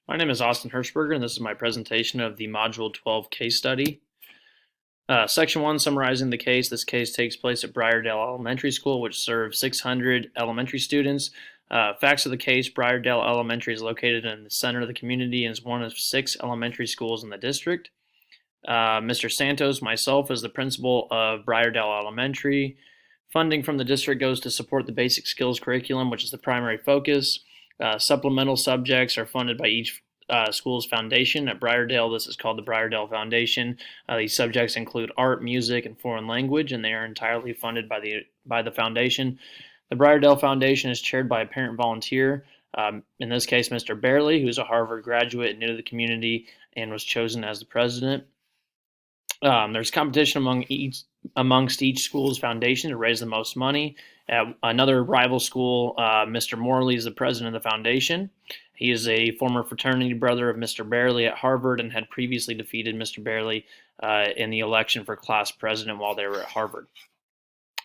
My name is Austin Hirschberger, and this is my presentation of the Module 12 case study. Section 1, summarizing the case. This case takes place at Briardale Elementary School, which serves 600 elementary students. Facts of the case: Briardale Elementary is located in the center of the community and is one of 6 elementary schools in the district. Mr. Santos, myself, is the principal of Briardale Elementary. Funding from the district goes to support the basic skills curriculum, which is the primary focus. Supplemental subjects are funded by each school's foundation. At Briardale, this is called the Briardale Foundation. These subjects include art, music, and foreign language, and they are entirely funded by the foundation. The Briardale Foundation is chaired by a parent volunteer, in this case, Mr. Barely, who's a Harvard graduate, new to the community, and was chosen as the president. There's competition amongst each school's foundation to raise the most money. At another rival school, Mr. Morley is the president of the foundation. He is a former fraternity brother of Mr. Barely at Harvard and had previously defeated Mr. Barely in the election for class president while they were at Harvard.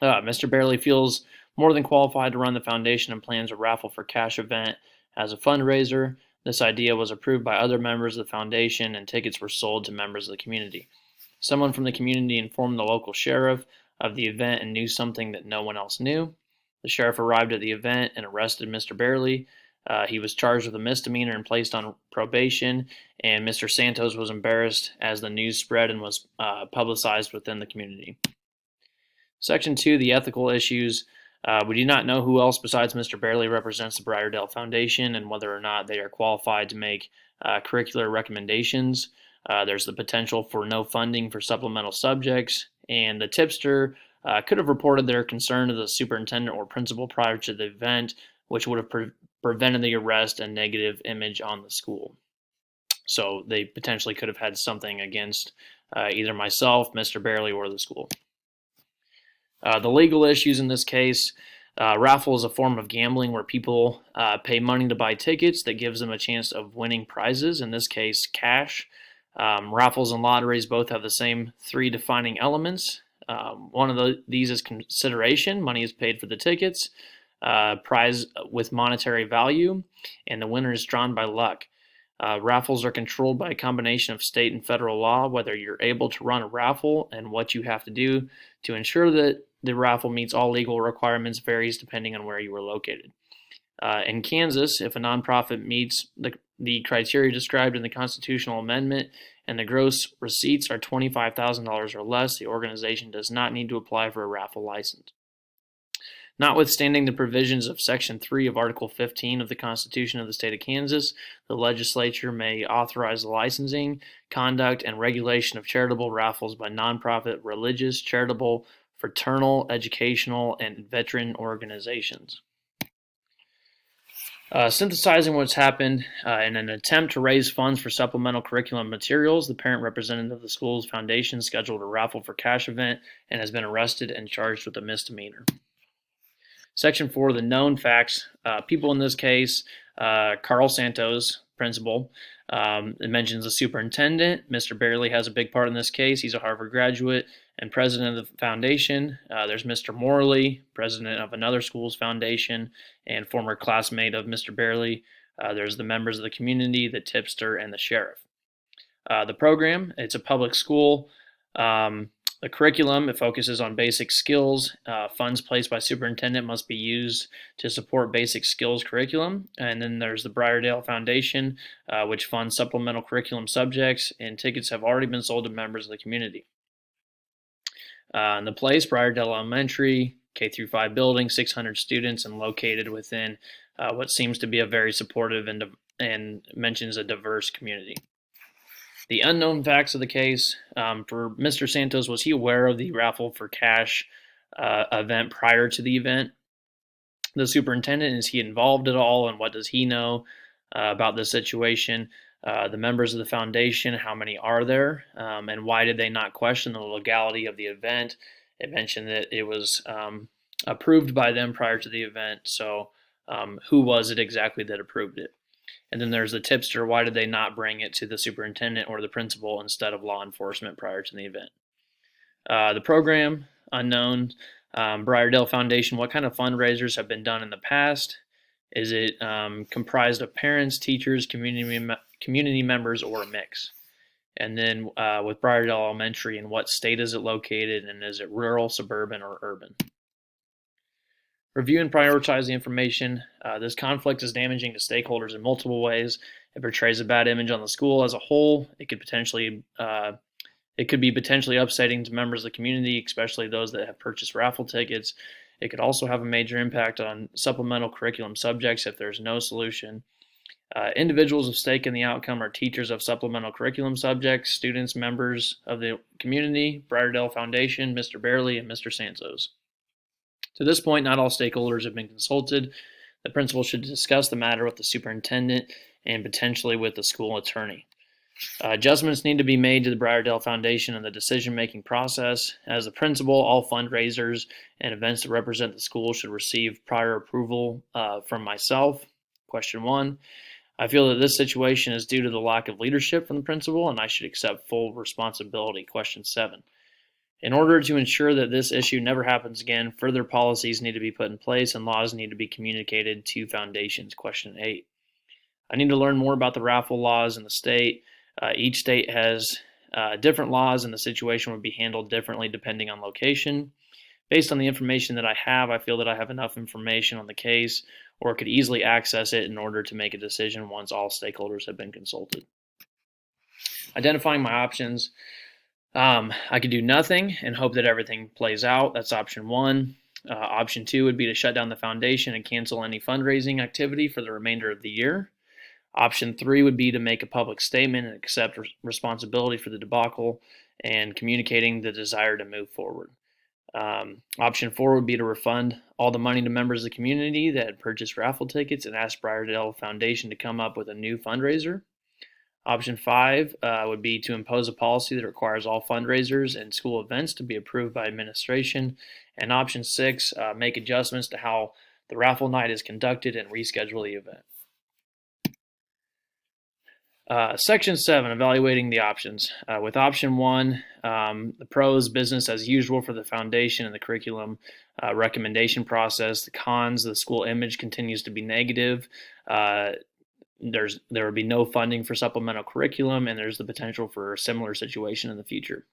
Mr. Barely feels more than qualified to run the foundation and plans a raffle for cash event as a fundraiser. This idea was approved by other members of the foundation, and tickets were sold to members of the community. Someone from the community informed the local sheriff of the event and knew something that no one else knew. The sheriff arrived at the event and arrested Mr. Barely. He was charged with a misdemeanor and placed on probation, and Mr. Santos was embarrassed as the news spread and was publicized within the community. Section 2, the ethical issues. We do not know who else besides Mr. Barely represents the Briardale Foundation and whether or not they are qualified to make curricular recommendations. There's the potential for no funding for supplemental subjects, and the tipster could have reported their concern to the superintendent or principal prior to the event, which would have prevented the arrest and negative image on the school. So they potentially could have had something against either myself, Mr. Barely, or the school. The legal issues in this case: Raffle is a form of gambling where people pay money to buy tickets that gives them a chance of winning prizes, in this case, cash. Raffles and lotteries both have the same 3 defining elements. One of these is consideration. Money is paid for the tickets, prize with monetary value, and the winner is drawn by luck. Raffles are controlled by a combination of state and federal law. Whether you're able to run a raffle and what you have to do to ensure that the raffle meets all legal requirements varies depending on where you are located. In Kansas, if a nonprofit meets the criteria described in the constitutional amendment and the gross receipts are $25,000 or less, the organization does not need to apply for a raffle license. Notwithstanding the provisions of Section 3 of Article 15 of the Constitution of the State of Kansas, the legislature may authorize the licensing, conduct, and regulation of charitable raffles by nonprofit, religious, charitable, fraternal, educational, and veteran organizations. Synthesizing what's happened, in an attempt to raise funds for supplemental curriculum materials, the parent representative of the school's foundation scheduled a raffle for cash event and has been arrested and charged with a misdemeanor. Section 4, the known facts. People in this case: Carl Santos, principal. It mentions the superintendent. Mr. Barely has a big part in this case. He's a Harvard graduate and president of the foundation. There's Mr. Morley, president of another school's foundation and former classmate of Mr. Barely. There's the members of the community, the tipster, and the sheriff. The program: it's a public school. The curriculum: it focuses on basic skills. Funds placed by superintendent must be used to support basic skills curriculum. And then there's the Briardale Foundation, which funds supplemental curriculum subjects, and tickets have already been sold to members of the community. In the place: Briardale Elementary, K-5 building, 600 students, and located within what seems to be a very supportive and mentions a diverse community. The unknown facts of the case: for Mr. Santos, was he aware of the raffle for cash event prior to the event? The superintendent, is he involved at all, and what does he know about the situation? The members of the foundation, how many are there, and why did they not question the legality of the event? It mentioned that it was approved by them prior to the event, so who was it exactly that approved it? And then there's the tipster. Why did they not bring it to the superintendent or the principal instead of law enforcement prior to the event? The program: unknown. Briardale Foundation: what kind of fundraisers have been done in the past? Is it comprised of parents, teachers, community members, or a mix. And then with Briardale Elementary, in what state is it located, and is it rural, suburban, or urban? Review and prioritize the information. This conflict is damaging to stakeholders in multiple ways. It portrays a bad image on the school as a whole. It could be potentially upsetting to members of the community, especially those that have purchased raffle tickets. It could also have a major impact on supplemental curriculum subjects if there's no solution. Individuals of stake in the outcome are teachers of supplemental curriculum subjects, students, members of the community, Briardale Foundation, Mr. Barely, and Mr. Santos. To this point, not all stakeholders have been consulted. The principal should discuss the matter with the superintendent and potentially with the school attorney. Adjustments need to be made to the Briardale Foundation and the decision-making process. As the principal, all fundraisers and events that represent the school should receive prior approval from myself. Question 1. I feel that this situation is due to the lack of leadership from the principal, and I should accept full responsibility. Question 7. In order to ensure that this issue never happens again, further policies need to be put in place and laws need to be communicated to foundations. Question 8. I need to learn more about the raffle laws in the state. Each state has different laws, and the situation would be handled differently depending on location. Based on the information that I have, I feel that I have enough information on the case or could easily access it in order to make a decision once all stakeholders have been consulted. Identifying my options. I could do nothing and hope that everything plays out. That's option 1. Option 2 would be to shut down the foundation and cancel any fundraising activity for the remainder of the year. Option 3 would be to make a public statement and accept responsibility for the debacle and communicating the desire to move forward. Option 4 would be to refund all the money to members of the community that had purchased raffle tickets and ask Briardale Foundation to come up with a new fundraiser. Option 5 would be to impose a policy that requires all fundraisers and school events to be approved by administration. And option 6, make adjustments to how the raffle night is conducted and reschedule the event. Section 7, evaluating the options. With option 1, the pros, business as usual for the foundation and the curriculum recommendation process. The cons, the school image continues to be negative. There would be no funding for supplemental curriculum, and there's the potential for a similar situation in the future.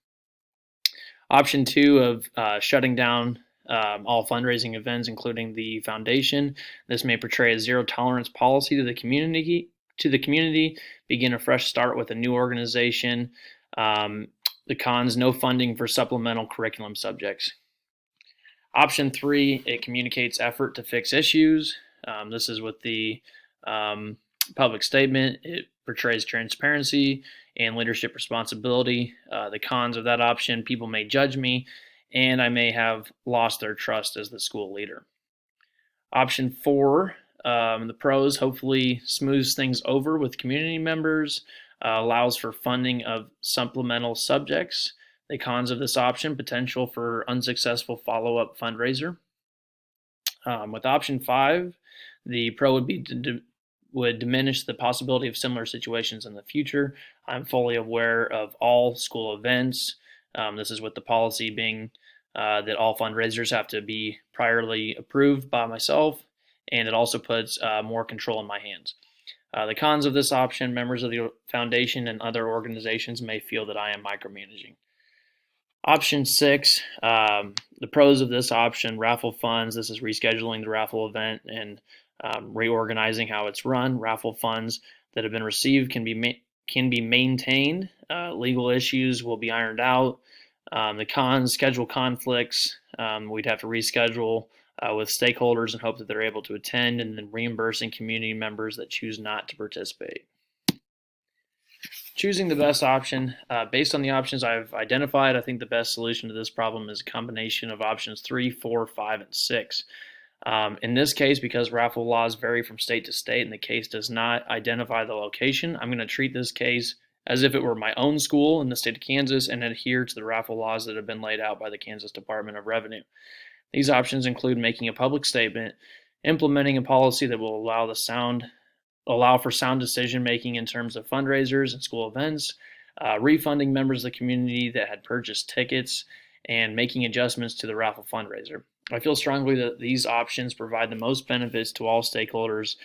Option 2 of shutting down all fundraising events, including the foundation. This may portray a zero tolerance policy to the community. Begin a fresh start with a new organization. The cons, no funding for supplemental curriculum subjects. Option 3, it communicates effort to fix issues. This is with the public statement. It portrays transparency and leadership responsibility. The cons of that option, people may judge me and I may have lost their trust as the school leader. Option 4, the pros, hopefully smooths things over with community members, allows for funding of supplemental subjects. The cons of this option, potential for unsuccessful follow-up fundraiser. With option 5, the pro would diminish the possibility of similar situations in the future. I'm fully aware of all school events. This is with the policy being that all fundraisers have to be priorly approved by myself, and it also puts more control in my hands. The cons of this option, members of the foundation and other organizations may feel that I am micromanaging. Option 6, the pros of this option, raffle funds. This is rescheduling the raffle event and reorganizing how it's run. Raffle funds that have been received can be maintained. Legal issues will be ironed out. The cons, schedule conflicts. We'd have to reschedule with stakeholders and hope that they're able to attend, and then reimbursing community members that choose not to participate. Choosing the best option. Based on the options I've identified, I think the best solution to this problem is a combination of options 3, 4, 5, and 6. In this case, because raffle laws vary from state to state and the case does not identify the location, I'm going to treat this case as if it were my own school in the state of Kansas and adhere to the raffle laws that have been laid out by the Kansas Department of Revenue. These options include making a public statement, implementing a policy that will allow for sound decision making in terms of fundraisers and school events, refunding members of the community that had purchased tickets, and making adjustments to the raffle fundraiser. I feel strongly that these options provide the most benefits to all stakeholders,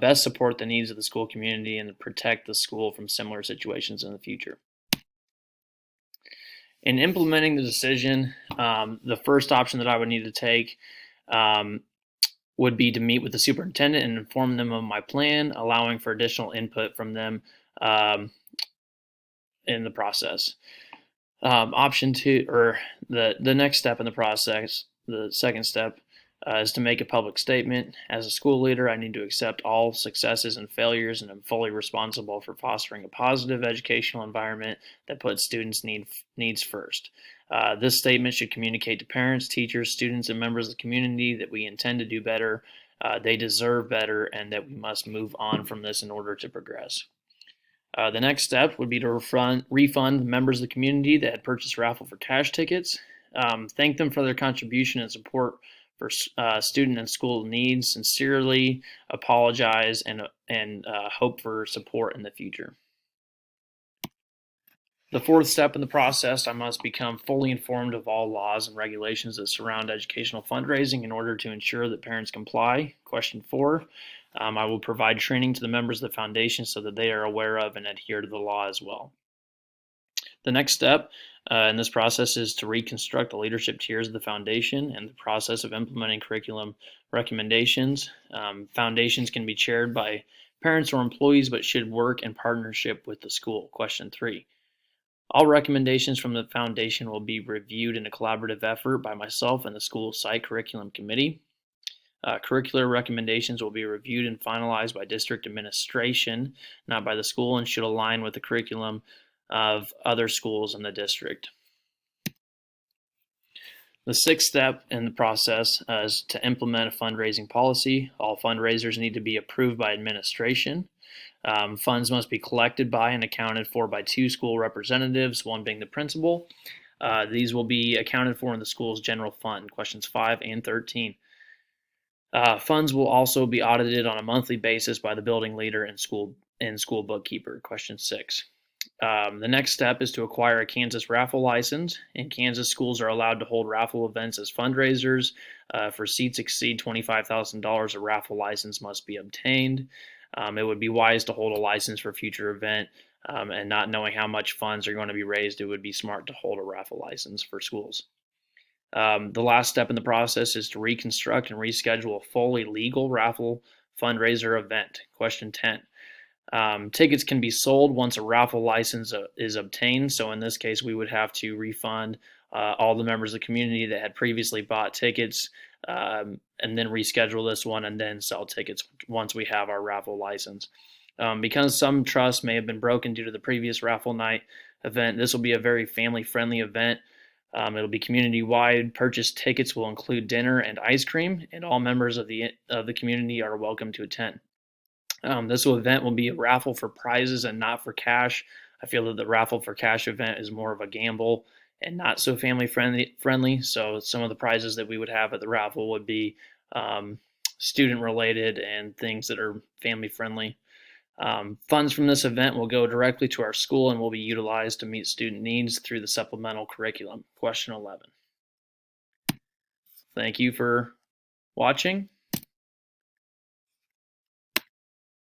best support the needs of the school community, and protect the school from similar situations in the future. In implementing the decision, the first option that I would need to take um, would be to meet with the superintendent and inform them of my plan, allowing for additional input from them um, in the process. Option two, or the next step in the process, the second step, is to make a public statement. As a school leader, I need to accept all successes and failures, and I'm fully responsible for fostering a positive educational environment that puts students' needs first. This statement should communicate to parents, teachers, students, and members of the community that we intend to do better, they deserve better, and that we must move on from this in order to progress. The next step would be to refund members of the community that had purchased Raffle for cash tickets. Thank them for their contribution and support for student and school needs. Sincerely apologize and hope for support in the future. The fourth step in the process, I must become fully informed of all laws and regulations that surround educational fundraising in order to ensure that parents comply. Question 4, I will provide training to the members of the foundation so that they are aware of and adhere to the law as well. The next step in this process is to reconstruct the leadership tiers of the foundation and the process of implementing curriculum recommendations. Foundations can be chaired by parents or employees, but should work in partnership with the school. Question 3. All recommendations from the foundation will be reviewed in a collaborative effort by myself and the school site curriculum committee. Curricular recommendations will be reviewed and finalized by district administration, not by the school, and should align with the curriculum of other schools in the district. The sixth step in the process is to implement a fundraising policy. All fundraisers need to be approved by administration. Funds must be collected by and accounted for by 2 school representatives, one being the principal. These will be accounted for in the school's general fund, questions 5 and 13. Funds will also be audited on a monthly basis by the building leader and school bookkeeper, question 6. The next step is to acquire a Kansas raffle license. In Kansas, schools are allowed to hold raffle events as fundraisers. For seats exceed $25,000, a raffle license must be obtained. It would be wise to hold a license for a future event, and not knowing how much funds are going to be raised, it would be smart to hold a raffle license for schools. The last step in the process is to reconstruct and reschedule a fully legal raffle fundraiser event. Question 10. Tickets can be sold once a raffle license is obtained. So in this case, we would have to refund all the members of the community that had previously bought tickets, and then reschedule this one and then sell tickets once we have our raffle license. Because some trust may have been broken due to the previous raffle night event, this will be a very family-friendly event. It'll be community-wide. Purchased tickets will include dinner and ice cream, and all members of the community are welcome to attend. This event will be a raffle for prizes and not for cash. I feel that the raffle for cash event is more of a gamble and not so family friendly. So some of the prizes that we would have at the raffle would be student related and things that are family friendly. Funds from this event will go directly to our school and will be utilized to meet student needs through the supplemental curriculum. Question 11. Thank you for watching.